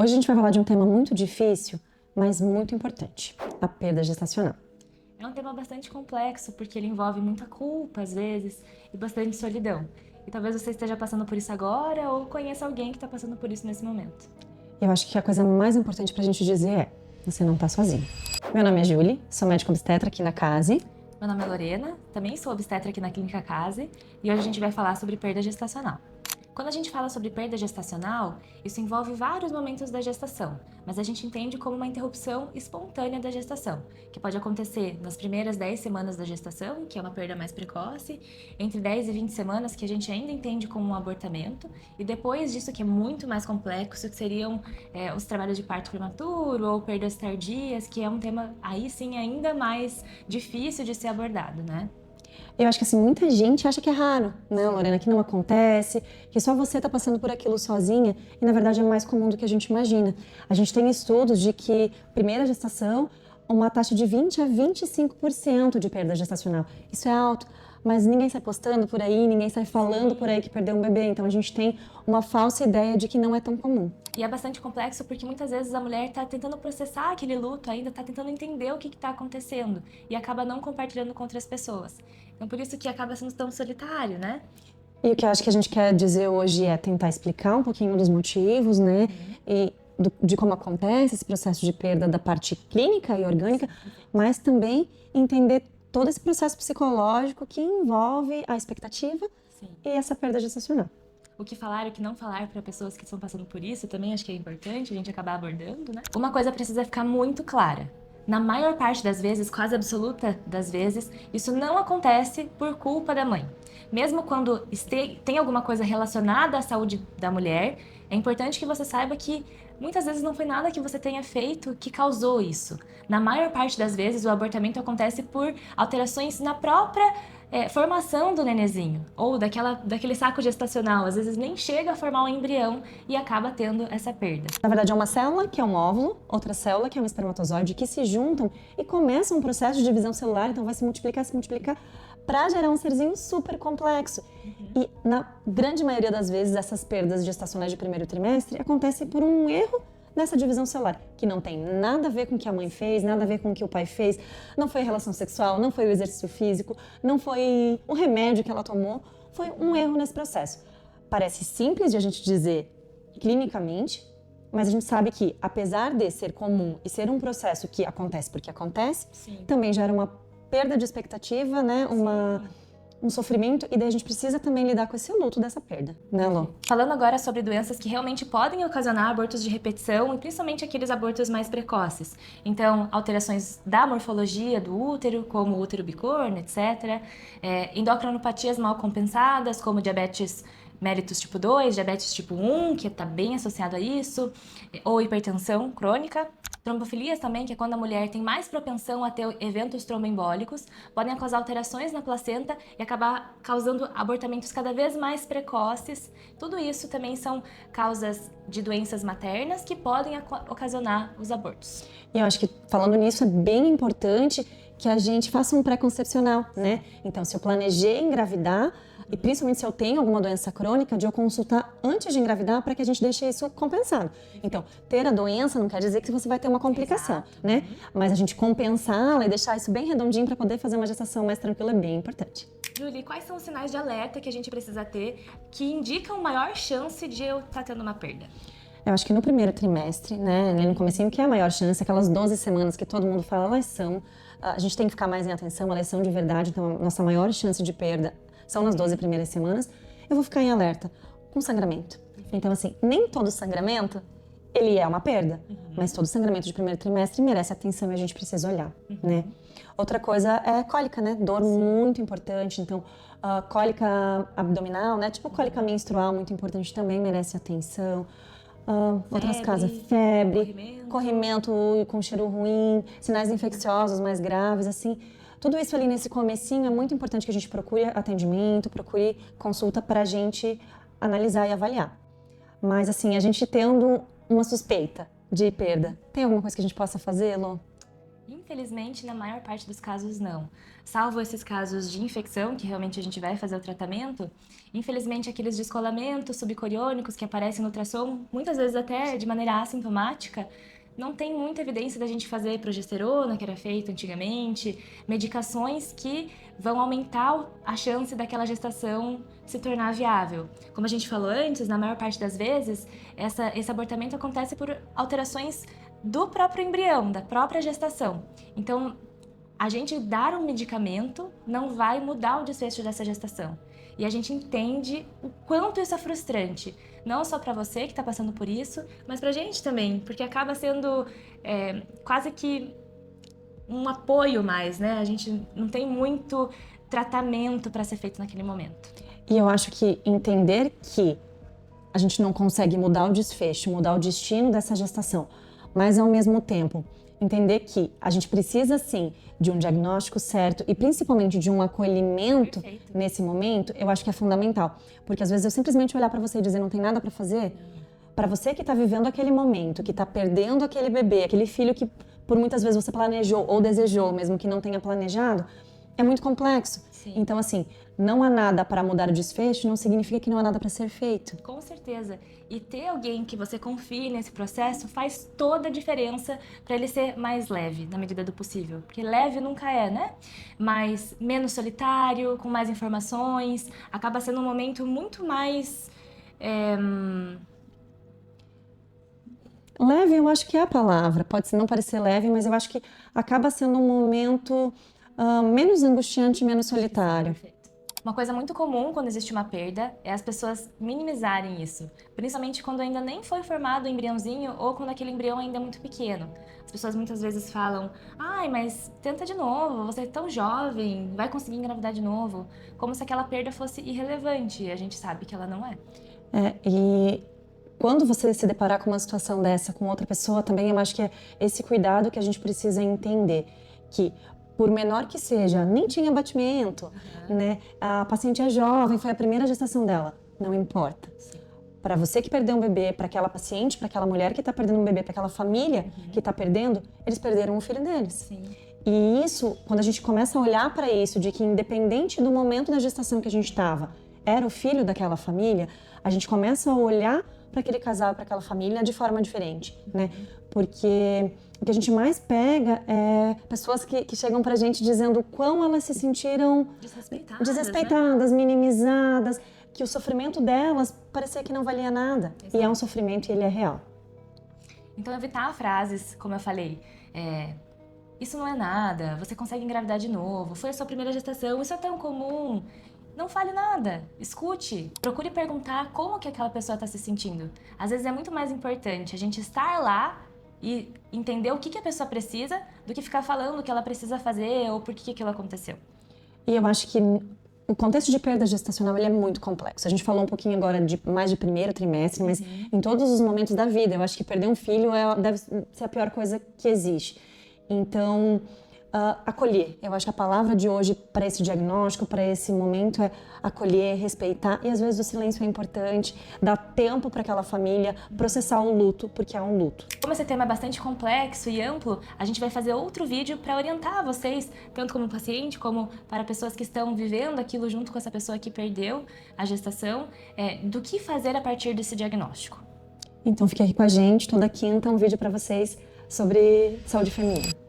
Hoje a gente vai falar de um tema muito difícil, mas muito importante, a perda gestacional. É um tema bastante complexo, porque ele envolve muita culpa, às vezes, e bastante solidão. E talvez você esteja passando por isso agora ou conheça alguém que está passando por isso nesse momento. Eu acho que a coisa mais importante pra gente dizer é: você não tá sozinho. Meu nome é Julie, sou médica obstetra aqui na Case. Meu nome é Lorena, também sou obstetra aqui na Clínica Case, e hoje a gente vai falar sobre perda gestacional. Quando a gente fala sobre perda gestacional, isso envolve vários momentos da gestação, mas a gente entende como uma interrupção espontânea da gestação, que pode acontecer nas primeiras 10 semanas da gestação, que é uma perda mais precoce, entre 10 e 20 semanas, que a gente ainda entende como um abortamento, e depois disso, que é muito mais complexo, que seriam os trabalhos de parto prematuro ou perdas tardias, que é um tema aí sim ainda mais difícil de ser abordado, né? Eu acho que assim, muita gente acha que é raro, né, Lorena, que não acontece, que só você tá passando por aquilo sozinha, e na verdade é mais comum do que a gente imagina. A gente tem estudos de que primeira gestação, uma taxa de 20 a 25% de perda gestacional. Isso é alto, mas ninguém sai postando por aí, ninguém sai falando por aí que perdeu um bebê, então a gente tem uma falsa ideia de que não é tão comum. E é bastante complexo porque muitas vezes a mulher está tentando processar aquele luto ainda, está tentando entender o que está acontecendo e acaba não compartilhando com outras pessoas. Então por isso que acaba sendo tão solitário, né? E o que eu acho que a gente quer dizer hoje é tentar explicar um pouquinho dos motivos, né? E de como acontece esse processo de perda da parte clínica e orgânica, mas também entender todo esse processo psicológico que envolve a expectativa Sim. e essa perda gestacional. O que falar e o que não falar para pessoas que estão passando por isso também acho que é importante a gente acabar abordando, né? Uma coisa precisa ficar muito clara. Na maior parte das vezes, quase absoluta das vezes, isso não acontece por culpa da mãe. Mesmo quando tem alguma coisa relacionada à saúde da mulher, é importante que você saiba que muitas vezes não foi nada que você tenha feito que causou isso. Na maior parte das vezes, o abortamento acontece por alterações na própria formação do nenezinho, ou daquele saco gestacional. Às vezes nem chega a formar um embrião e acaba tendo essa perda. Na verdade, é uma célula, que é um óvulo, outra célula, que é um espermatozoide, que se juntam e começam um processo de divisão celular, então vai se multiplicar, para gerar um serzinho super complexo. E na grande maioria das vezes, essas perdas gestacionais de primeiro trimestre acontecem por um erro nessa divisão celular, que não tem nada a ver com o que a mãe fez, nada a ver com o que o pai fez, não foi relação sexual, não foi o exercício físico, não foi o remédio que ela tomou, foi um erro nesse processo. Parece simples de a gente dizer clinicamente, mas a gente sabe que, apesar de ser comum e ser um processo que acontece porque acontece, Sim. também gera uma perda de expectativa, né? Um sofrimento, e daí a gente precisa também lidar com esse luto dessa perda, né, Lô? Falando agora sobre doenças que realmente podem ocasionar abortos de repetição, e principalmente aqueles abortos mais precoces. Então, alterações da morfologia do útero, como o útero bicorno, etc. Endocrinopatias mal compensadas, como diabetes mellitus tipo 2, diabetes tipo 1, que está bem associado a isso, ou hipertensão crônica. Trombofilias também, que é quando a mulher tem mais propensão a ter eventos tromboembólicos, podem causar alterações na placenta e acabar causando abortamentos cada vez mais precoces. Tudo isso também são causas de doenças maternas que podem ocasionar os abortos. E eu acho que, falando nisso, é bem importante que a gente faça um pré-concepcional, né? Então, se eu planejei engravidar, e principalmente se eu tenho alguma doença crônica, de eu consultar antes de engravidar para que a gente deixe isso compensado. Então, ter a doença não quer dizer que você vai ter uma complicação, Exato. né? Mas a gente compensá-la e deixar isso bem redondinho para poder fazer uma gestação mais tranquila é bem importante. Julie, quais são os sinais de alerta que a gente precisa ter que indicam maior chance de eu estar tendo uma perda? Eu acho que no primeiro trimestre, né, no comecinho, que é a maior chance, aquelas 12 semanas que todo mundo fala, elas são, a gente tem que ficar mais em atenção, elas são de verdade, então a nossa maior chance de perda são nas 12 primeiras semanas, eu vou ficar em alerta com sangramento. Então, assim, nem todo sangramento, ele é uma perda, mas todo sangramento de primeiro trimestre merece atenção e a gente precisa olhar, né? Outra coisa é cólica, né? Dor muito importante, então, cólica abdominal, né? Tipo cólica menstrual, muito importante, também merece atenção. Outras casas, febre, corrimento com cheiro ruim, sinais infecciosos mais graves, assim. Tudo isso ali nesse comecinho é muito importante que a gente procure atendimento, procure consulta para a gente analisar e avaliar. Mas assim, a gente tendo uma suspeita de perda, tem alguma coisa que a gente possa fazer, Lô? Infelizmente, na maior parte dos casos, não. Salvo esses casos de infecção, que realmente a gente vai fazer o tratamento, infelizmente, aqueles descolamentos subcoriônicos que aparecem no ultrassom, muitas vezes até de maneira assintomática, não tem muita evidência da gente fazer progesterona, que era feito antigamente, medicações que vão aumentar a chance daquela gestação se tornar viável. Como a gente falou antes, na maior parte das vezes, esse abortamento acontece por alterações do próprio embrião, da própria gestação. Então, a gente dar um medicamento não vai mudar o desfecho dessa gestação. E a gente entende o quanto isso é frustrante. Não só para você que está passando por isso, mas para a gente também, porque acaba sendo quase que um apoio mais, né? A gente não tem muito tratamento para ser feito naquele momento. E eu acho que entender que a gente não consegue mudar o desfecho, mudar o destino dessa gestação, mas ao mesmo tempo entender que a gente precisa sim de um diagnóstico certo e principalmente de um acolhimento nesse momento, eu acho que é fundamental. Porque às vezes eu simplesmente olhar para você e dizer não tem nada para fazer, para você que está vivendo aquele momento, que está perdendo aquele bebê, aquele filho que por muitas vezes você planejou ou desejou, mesmo que não tenha planejado, é muito complexo. Sim. Então assim, não há nada para mudar o desfecho, não significa que não há nada para ser feito. Com certeza. E ter alguém que você confie nesse processo faz toda a diferença para ele ser mais leve, na medida do possível. Porque leve nunca é, né? Mas menos solitário, com mais informações, acaba sendo um momento muito mais... Leve, eu acho que é a palavra. Pode não parecer leve, mas eu acho que acaba sendo um momento menos angustiante, menos solitário. Perfeito. Uma coisa muito comum quando existe uma perda é as pessoas minimizarem isso, principalmente quando ainda nem foi formado o embriãozinho ou quando aquele embrião ainda é muito pequeno. As pessoas muitas vezes falam, ai, mas tenta de novo, você é tão jovem, vai conseguir engravidar de novo, como se aquela perda fosse irrelevante, e a gente sabe que ela não é. E quando você se deparar com uma situação dessa com outra pessoa, também eu acho que é esse cuidado que a gente precisa entender, que por menor que seja, nem tinha batimento, né? A paciente é jovem, foi a primeira gestação dela, não importa. Para você que perdeu um bebê, para aquela paciente, para aquela mulher que está perdendo um bebê, para aquela família que está perdendo, eles perderam o filho deles. Sim. E isso, quando a gente começa a olhar para isso, de que independente do momento da gestação que a gente estava, era o filho daquela família, a gente começa a olhar para aquele casal, para aquela família de forma diferente, né? Porque o que a gente mais pega é pessoas que chegam pra gente dizendo o quão elas se sentiram desrespeitadas, né? minimizadas, que o sofrimento delas parecia que não valia nada. Exato. E é um sofrimento e ele é real. Então evitar frases, como eu falei, isso não é nada, você consegue engravidar de novo, foi a sua primeira gestação, isso é tão comum. Não fale nada, escute, procure perguntar como que aquela pessoa está se sentindo. Às vezes é muito mais importante a gente estar lá e entender o que a pessoa precisa do que ficar falando o que ela precisa fazer ou por que aquilo aconteceu. E eu acho que o contexto de perda gestacional ele é muito complexo. A gente falou um pouquinho agora mais de primeiro trimestre, mas em todos os momentos da vida, eu acho que perder um filho deve ser a pior coisa que existe. Então, acolher. Eu acho que a palavra de hoje para esse diagnóstico, para esse momento é acolher, respeitar e às vezes o silêncio é importante, dar tempo para aquela família processar o luto, porque é um luto. Como esse tema é bastante complexo e amplo, a gente vai fazer outro vídeo para orientar vocês, tanto como paciente, como para pessoas que estão vivendo aquilo junto com essa pessoa que perdeu a gestação, do que fazer a partir desse diagnóstico. Então fique aqui com a gente, toda quinta um vídeo para vocês sobre saúde feminina.